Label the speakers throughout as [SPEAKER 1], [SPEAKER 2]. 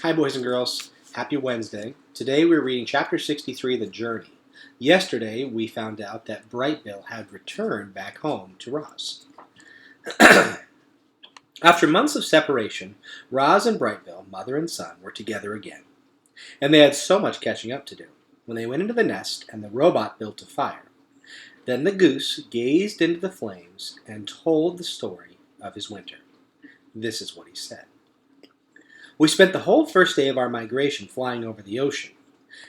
[SPEAKER 1] Hi, boys and girls. Happy Wednesday. Today we're reading Chapter 63, The Journey. Yesterday we found out that Brightbill had returned back home to Roz. After months of separation, Roz and Brightbill, mother and son, were together again. And they had so much catching up to do when they went into the nest and the robot built a fire. Then the goose gazed into the flames and told the story of his winter. This is what he said. We spent the whole first day of our migration flying over the ocean.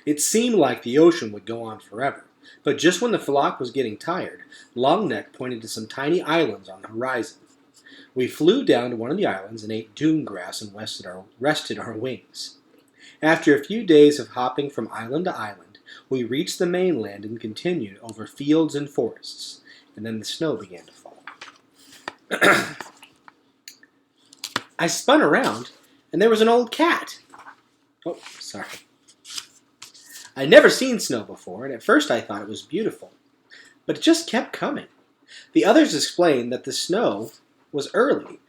[SPEAKER 1] It seemed like the ocean would go on forever, but just when the flock was getting tired, Longneck pointed to some tiny islands on the horizon. We flew down to one of the islands and ate dune grass and rested our wings. After a few days of hopping from island to island, we reached the mainland and continued over fields and forests, and then the snow began to fall. I spun around, and there was an old cat. Oh, sorry. I'd never seen snow before, and at first I thought it was beautiful. But it just kept coming. The others explained that the snow was early,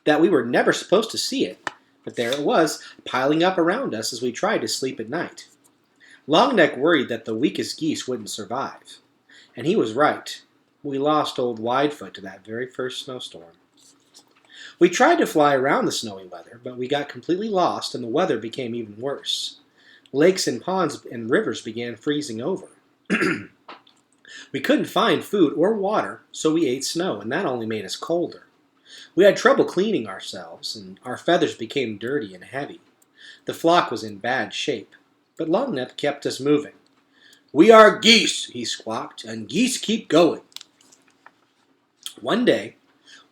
[SPEAKER 1] that we were never supposed to see it, but there it was, piling up around us as we tried to sleep at night. Longneck worried that the weakest geese wouldn't survive. And he was right. We lost old Widefoot to that very first snowstorm. We tried to fly around the snowy weather, but we got completely lost and the weather became even worse. Lakes and ponds and rivers began freezing over. We couldn't find food or water, so we ate snow, and that only made us colder. We had trouble cleaning ourselves, and our feathers became dirty and heavy. The flock was in bad shape, but Longneck kept us moving. "We are geese," he squawked, "and geese keep going." One day,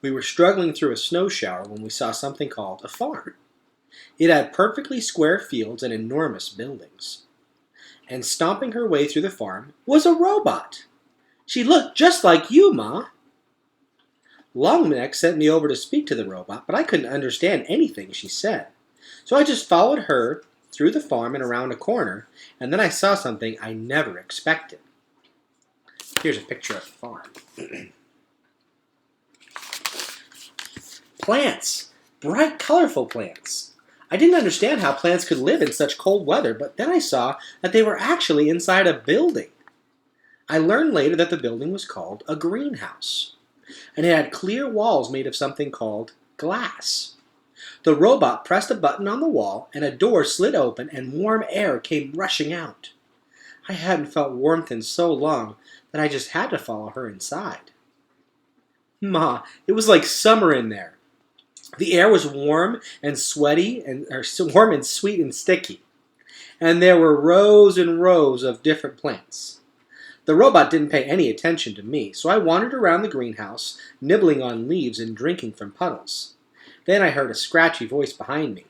[SPEAKER 1] we were struggling through a snow shower when we saw something called a farm. It had perfectly square fields and enormous buildings. And stomping her way through the farm was a robot. "She looked just like you, Ma." Longneck sent me over to speak to the robot, but I couldn't understand anything she said. So I just followed her through the farm and around a corner, and then I saw something I never expected. Here's a picture of the farm. Plants. Bright, colorful plants. I didn't understand how plants could live in such cold weather, but then I saw that they were actually inside a building. I learned later that the building was called a greenhouse, and it had clear walls made of something called glass. The robot pressed a button on the wall, and a door slid open, and warm air came rushing out. I hadn't felt warmth in so long that I just had to follow her inside. Ma, it was like summer in there. The air was warm and sweaty, warm and sweet and sticky. And there were rows and rows of different plants. The robot didn't pay any attention to me, so I wandered around the greenhouse, nibbling on leaves and drinking from puddles. Then I heard a scratchy voice behind me.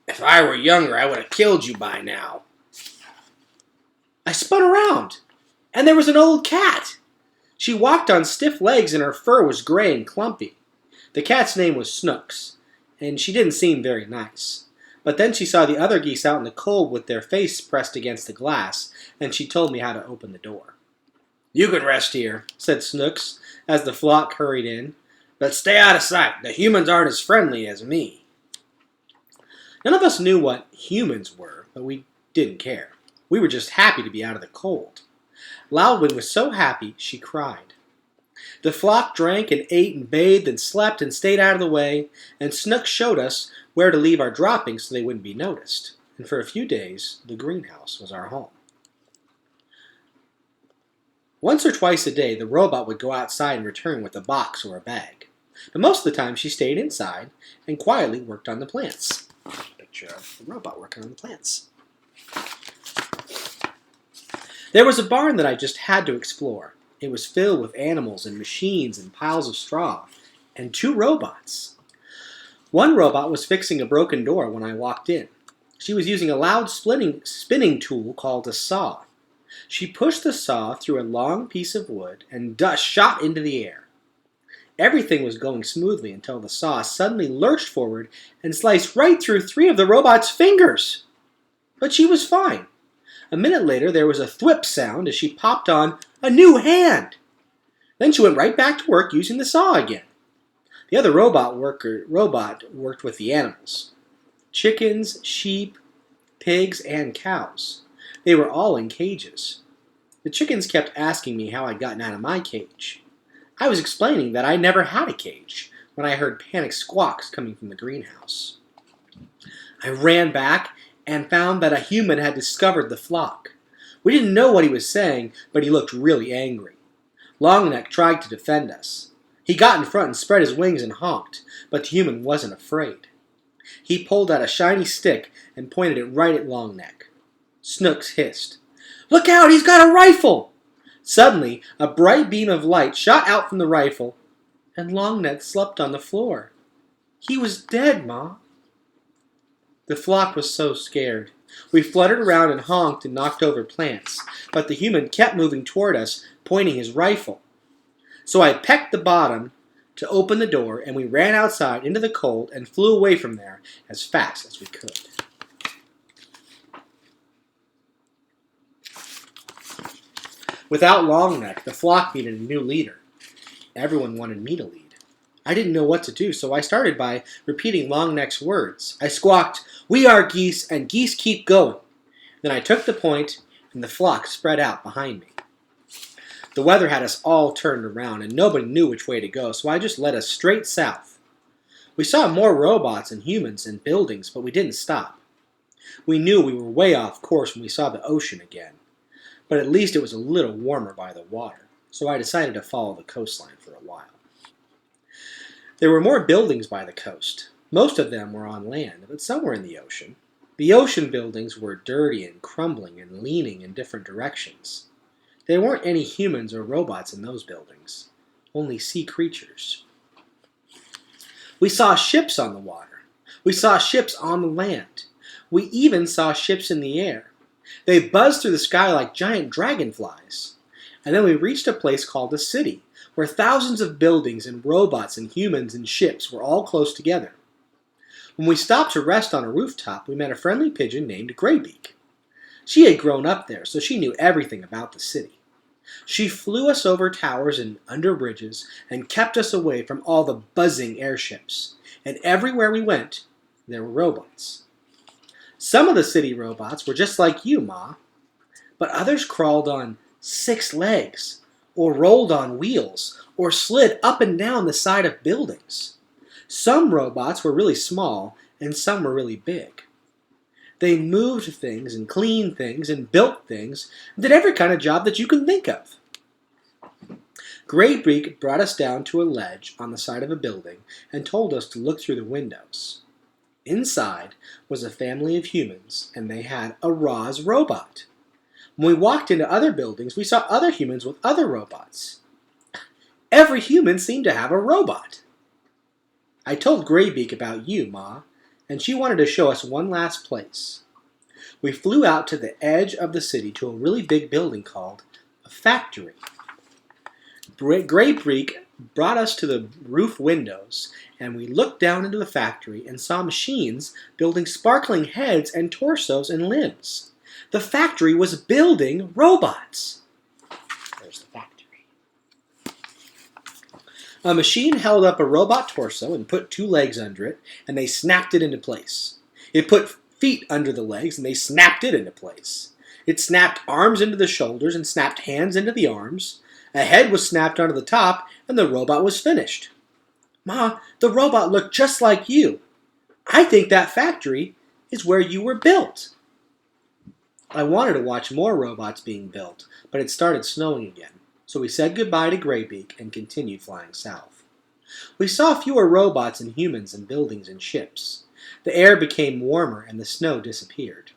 [SPEAKER 1] "If I were younger, I would have killed you by now." I spun around, and there was an old cat. She walked on stiff legs, and her fur was gray and clumpy. The cat's name was Snooks, and she didn't seem very nice. But then she saw the other geese out in the cold with their face pressed against the glass, and she told me how to open the door. "You can rest here," said Snooks, as the flock hurried in. "But stay out of sight. The humans aren't as friendly as me." None of us knew what humans were, but we didn't care. We were just happy to be out of the cold. Loudwing was so happy, she cried. The flock drank and ate and bathed and slept and stayed out of the way, and Snooks showed us where to leave our droppings so they wouldn't be noticed. And for a few days, the greenhouse was our home. Once or twice a day, the robot would go outside and return with a box or a bag. But most of the time, she stayed inside and quietly worked on the plants. Picture of the robot working on the plants. There was a barn that I just had to explore. It was filled with animals and machines and piles of straw, and two robots. One robot was fixing a broken door when I walked in. She was using a loud spinning tool called a saw. She pushed the saw through a long piece of wood, and dust shot into the air. Everything was going smoothly until the saw suddenly lurched forward and sliced right through three of the robot's fingers. But she was fine. A minute later, there was a thwip sound as she popped on a new hand. Then she went right back to work using the saw again. The other robot worked with the animals. chickens, sheep, pigs, and cows. They were all in cages. The chickens kept asking me how I'd gotten out of my cage. I was explaining that I never had a cage when I heard panicked squawks coming from the greenhouse. I ran back and found that a human had discovered the flock. We didn't know what he was saying, but he looked really angry. Longneck tried to defend us. He got in front and spread his wings and honked, but the human wasn't afraid. He pulled out a shiny stick and pointed it right at Longneck. Snooks hissed, "Look out, he's got a rifle!" Suddenly, a bright beam of light shot out from the rifle, and Longneck slumped on the floor. He was dead, Ma. The flock was so scared. We fluttered around and honked and knocked over plants, but the human kept moving toward us, pointing his rifle. So I pecked the bottom to open the door, and we ran outside into the cold and flew away from there as fast as we could. Without Longneck, the flock needed a new leader. Everyone wanted me to lead. I didn't know what to do, so I started by repeating Longneck's words. I squawked, "We are geese, and geese keep going." Then I took the point, and the flock spread out behind me. The weather had us all turned around, and nobody knew which way to go, so I just led us straight south. We saw more robots and humans and buildings, but we didn't stop. We knew we were way off course when we saw the ocean again, but at least it was a little warmer by the water, so I decided to follow the coastline for a while. There were more buildings by the coast. Most of them were on land, but some were in the ocean. The ocean buildings were dirty and crumbling and leaning in different directions. There weren't any humans or robots in those buildings, only sea creatures. We saw ships on the water. We saw ships on the land. We even saw ships in the air. They buzzed through the sky like giant dragonflies. And then we reached a place called a city, where thousands of buildings and robots and humans and ships were all close together. When we stopped to rest on a rooftop, we met a friendly pigeon named Graybeak. She had grown up there, so she knew everything about the city. She flew us over towers and under bridges and kept us away from all the buzzing airships. And everywhere we went, there were robots. Some of the city robots were just like you, Ma, but others crawled on 6 legs, or rolled on wheels, or slid up and down the side of buildings. Some robots were really small, and some were really big. They moved things and cleaned things and built things, and did every kind of job that you can think of. Graybeak brought us down to a ledge on the side of a building and told us to look through the windows. Inside was a family of humans, and they had a Roz robot. When we walked into other buildings, we saw other humans with other robots. Every human seemed to have a robot. I told Graybeak about you, Ma, and she wanted to show us one last place. We flew out to the edge of the city to a really big building called a factory. Graybeak brought us to the roof windows, and we looked down into the factory and saw machines building sparkling heads and torsos and limbs. The factory was building robots. There's the factory. A machine held up a robot torso and put 2 legs under it, and they snapped it into place. It put feet under the legs, and they snapped it into place. It snapped arms into the shoulders and snapped hands into the arms. A head was snapped onto the top, and the robot was finished. Ma, the robot looked just like you. I think that factory is where you were built. I wanted to watch more robots being built, but it started snowing again, so we said goodbye to Graybeak and continued flying south. We saw fewer robots and humans and buildings and ships. The air became warmer and the snow disappeared.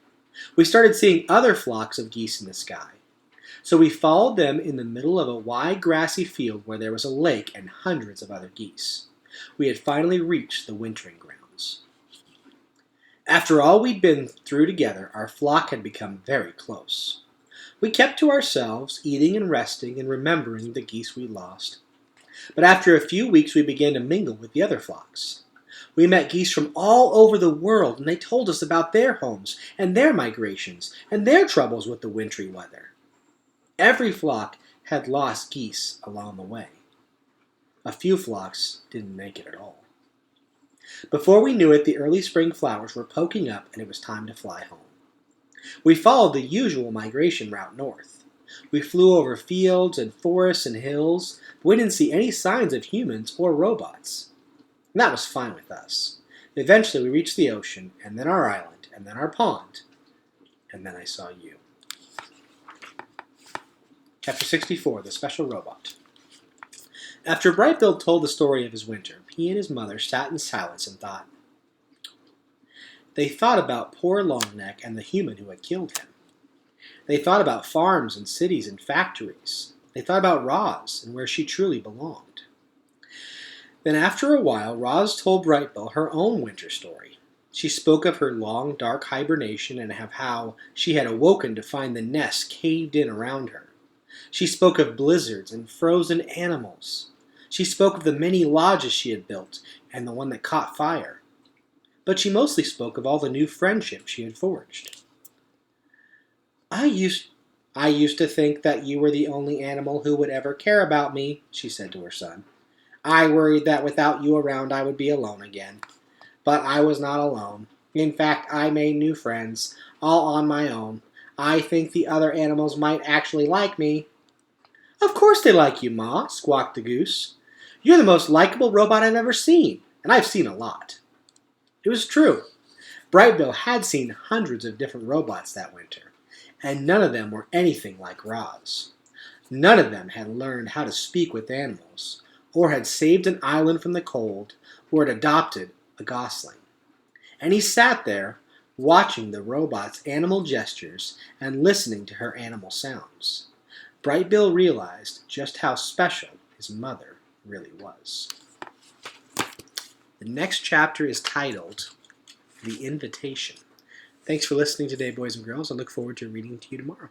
[SPEAKER 1] We started seeing other flocks of geese in the sky. So we followed them in the middle of a wide grassy field where there was a lake and hundreds of other geese. We had finally reached the wintering grounds. After all we'd been through together, our flock had become very close. We kept to ourselves, eating and resting and remembering the geese we lost. But after a few weeks, we began to mingle with the other flocks. We met geese from all over the world, and they told us about their homes and their migrations and their troubles with the wintry weather. Every flock had lost geese along the way. A few flocks didn't make it at all. Before we knew it, the early spring flowers were poking up and it was time to fly home. We followed the usual migration route north. We flew over fields and forests and hills, but we didn't see any signs of humans or robots. And that was fine with us. Eventually we reached the ocean, and then our island, and then our pond, and then I saw you. Chapter 64, The Special Robot. After Brightbill told the story of his winter, he and his mother sat in silence and thought. They thought about poor Longneck and the human who had killed him. They thought about farms and cities and factories. They thought about Roz and where she truly belonged. Then after a while, Roz told Brightbill her own winter story. She spoke of her long, dark hibernation and of how she had awoken to find the nest caved in around her. She spoke of blizzards and frozen animals. She spoke of the many lodges she had built and the one that caught fire. But she mostly spoke of all the new friendships she had forged. I used to think that you were the only animal who would ever care about me, she said to her son. I worried that without you around I would be alone again. But I was not alone. In fact, I made new friends, all on my own. I think the other animals might actually like me. Of course they like you, Ma, squawked the goose. You're the most likable robot I've ever seen, and I've seen a lot. It was true. Brightbill had seen hundreds of different robots that winter, and none of them were anything like Roz. None of them had learned how to speak with animals, or had saved an island from the cold, or had adopted a gosling. And he sat there, watching the robot's animal gestures and listening to her animal sounds. Brightbill realized just how special his mother really was. The next chapter is titled The Invitation. Thanks for listening today, boys and girls. I look forward to reading to you tomorrow.